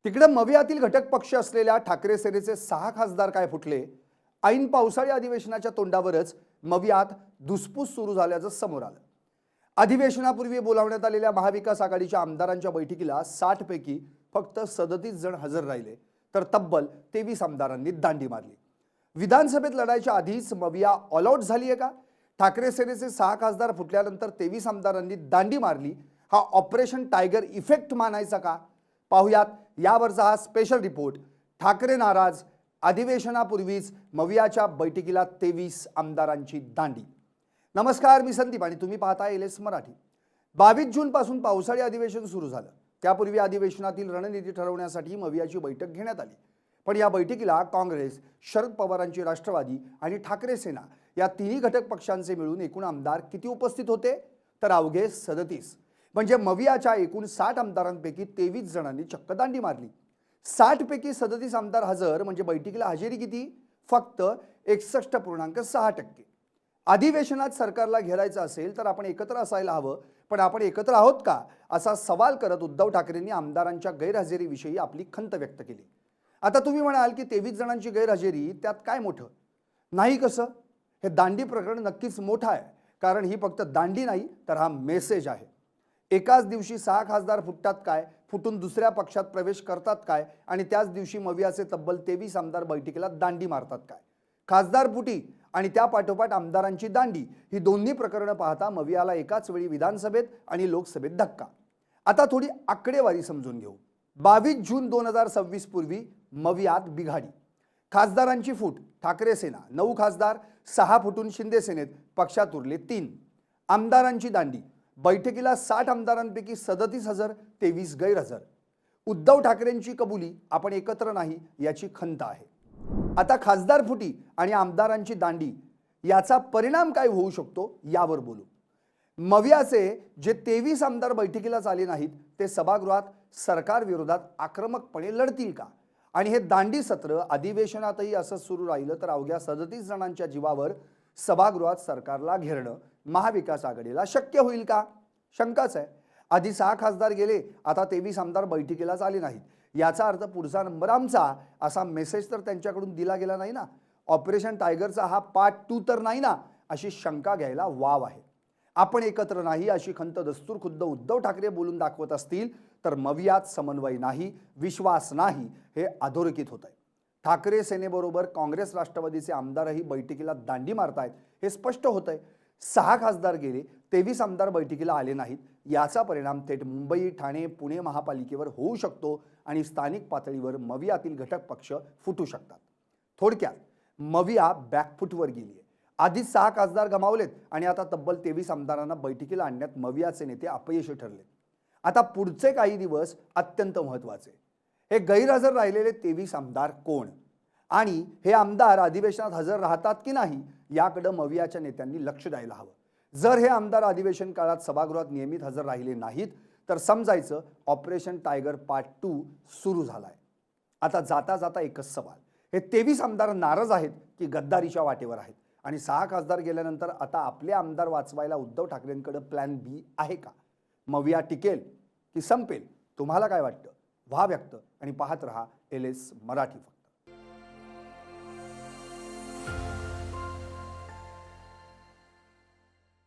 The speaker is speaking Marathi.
तिकडे मवियातील घटक पक्ष असलेल्या ठाकरे सेनेचे 6 खासदार काय फुटले? ऐन पावसाळी अधिवेशनाच्या तोंडावरच मवियात धुसफूस सुरू झाल्याचं समोर आलं। अधिवेशनापूर्वी बोलावण्यात आलेल्या महाविकास आघाडीच्या आमदारांच्या बैठकीला 60 पैकी फक्त 37 जण हजर राहिले, तर तब्बल 23 आमदारांनी दांडी मारली। विधानसभेत लढायच्या आधीच मविया ऑल आउट झाली आहे का? ठाकरे सेनेचे 6 खासदार फुटल्यानंतर 23 आमदारांनी दांडी मारली, हा ऑपरेशन टायगर इफेक्ट मानायचा का? पाहुयात यावरचा हा स्पेशल रिपोर्ट। ठाकरे नाराज, अधिवेशनापूर्वीच मवियाच्या बैठकीला 23 आमदारांची दांडी। नमस्कार, मी संदीप आणि तुम्ही पाहताय एलएस मराठी। 22 जून पासून पावसाळी अधिवेशन सुरू झालं। त्यापूर्वी अधिवेशनातील रणनीती ठरवण्यासाठी मवियाची बैठक घेण्यात आली, पण या बैठकीला काँग्रेस, शरद पवारांची राष्ट्रवादी आणि ठाकरे सेना या तिन्ही घटक पक्षांचे मिळून एकूण आमदार किती उपस्थित होते? तर अवघे 37। म्हणजे मवियाच्या एकूण 60 आमदारांपैकी 23 जणांनी चक्क दांडी मारली। 60 पैकी 37 आमदार हजर म्हणजे बैठकीला हजेरी किती? फक्त 61.6%। अधिवेशनात सरकारला घेरायचं असेल तर आपण एकत्र असायला हवं, पण आपण एकत्र आहोत का, असा सवाल करत उद्धव ठाकरेंनी आमदारांच्या गैरहजेरीविषयी आपली खंत व्यक्त केली। आता तुम्ही म्हणाल की 23 जणांची गैरहजेरी त्यात काय मोठं? नाही कसं? हे दांडी प्रकरण नक्कीच मोठं आहे, कारण ही फक्त दांडी नाही तर हा मेसेज आहे। एकाच दिवशी 6 खासदार फुटतात काय, फुटून दुसऱ्या पक्षात प्रवेश करतात काय, आणि त्याच दिवशी मवियाचे तब्बल 23 आमदार बैठकीला दांडी मारतात काय? खासदार फुटी आणि त्या पाठोपाठ आमदारांची दांडी, ही दोन्ही प्रकरणं पाहता मवियाला एकाच वेळी विधानसभेत आणि लोकसभेत धक्का। आता थोडी आकडेवारी समजून घेऊ। 22 जून 2026 पूर्वी मवियात बिघाडी। खासदारांची फूट, ठाकरे सेना 9 खासदार, 6 फुटून शिंदे सेनेत, पक्षात उरले 3। आमदारांची दांडी, बैठकीला 60 आमदारांपैकी 37 हजर, 23 गैरहजर। उद्धव ठाकरेंची कबुली, आपण एकत्र नाही याची खंत आहे। आता खासदार फुटी आणि आमदारांची दांडी याचा परिणाम काय होऊ शकतो यावर बोलू। मवियाचे जे 23 आमदार बैठकीलाच आले नाहीत, ते सभागृहात सरकार विरोधात आक्रमकपणे लढतील का? आणि हे दांडी सत्र अधिवेशनातही असं सुरू राहिलं तर अवघ्या 37 जणांच्या जीवावर सभागृहात सरकारला घेरणं महाविकास आघाडीला शक्य होईल का? शंकाच आहे। आधी 6 खासदार गेले, आता 23 आमदार बैठकीलाच आले नाहीत, याचा अर्थ पुढचा नंबर आमचा, असा मेसेज तर त्यांच्याकडून दिला गेला नाही ना? ऑपरेशन टायगरचा हा पार्ट 2 तर नाही ना, अशी शंका घ्यायला वाव आहे। आपण एकत्र नाही अशी खंत दस्तूर खुद्द उद्धव ठाकरे बोलून दाखवत असतील तर मवियात समन्वय नाही, विश्वास नाही, हे अधोरेखित होत आहे। ठाकरे सेनेबरोबर काँग्रेस राष्ट्रवादीचे आमदारही बैठकीला दांडी मारतायत, हे स्पष्ट होत आहे। 6 खासदार गेले, 23 आमदार बैठकीला आले नाहीत, याचा परिणाम थेट मुंबई, ठाणे, पुणे महापालिकेवर होऊ शकतो आणि स्थानिक पातळीवर मवियातील घटक पक्ष फुटू शकतात। थोडक्यात मविया बॅकफुटवर गेली आहे। आधी 6 खासदार गमावलेत आणि आता तब्बल 23 आमदारांना बैठकीला आणण्यात मवियाचे नेते अपयशी ठरले। आता पुढचे काही दिवस अत्यंत महत्त्वाचे। हे गैरहजर राहिलेले 23 आमदार कोण आणि हे आमदार अधिवेशनात हजर राहतात की नाही, याकडे मवियाच्या नेत्यांनी लक्ष द्यायला हवं। जर हे आमदार अधिवेशन काळात सभागृहात नियमित हजर राहिले नाहीत तर समजायचं ऑपरेशन टायगर पार्ट 2 सुरू झालाय। आता जाता जाता एकच सवाल, हे 23 आमदार नाराज आहेत की गद्दारीच्या वाटेवर आहेत? आणि 6 खासदार गेल्यानंतर आता आपले आमदार वाचवायला उद्धव ठाकरेंकडे प्लॅन बी आहे का? मविया टिकेल की संपेल? तुम्हाला काय वाटतं? व्हा व्यक्त आणि पाहत रहा एलएस मराठी।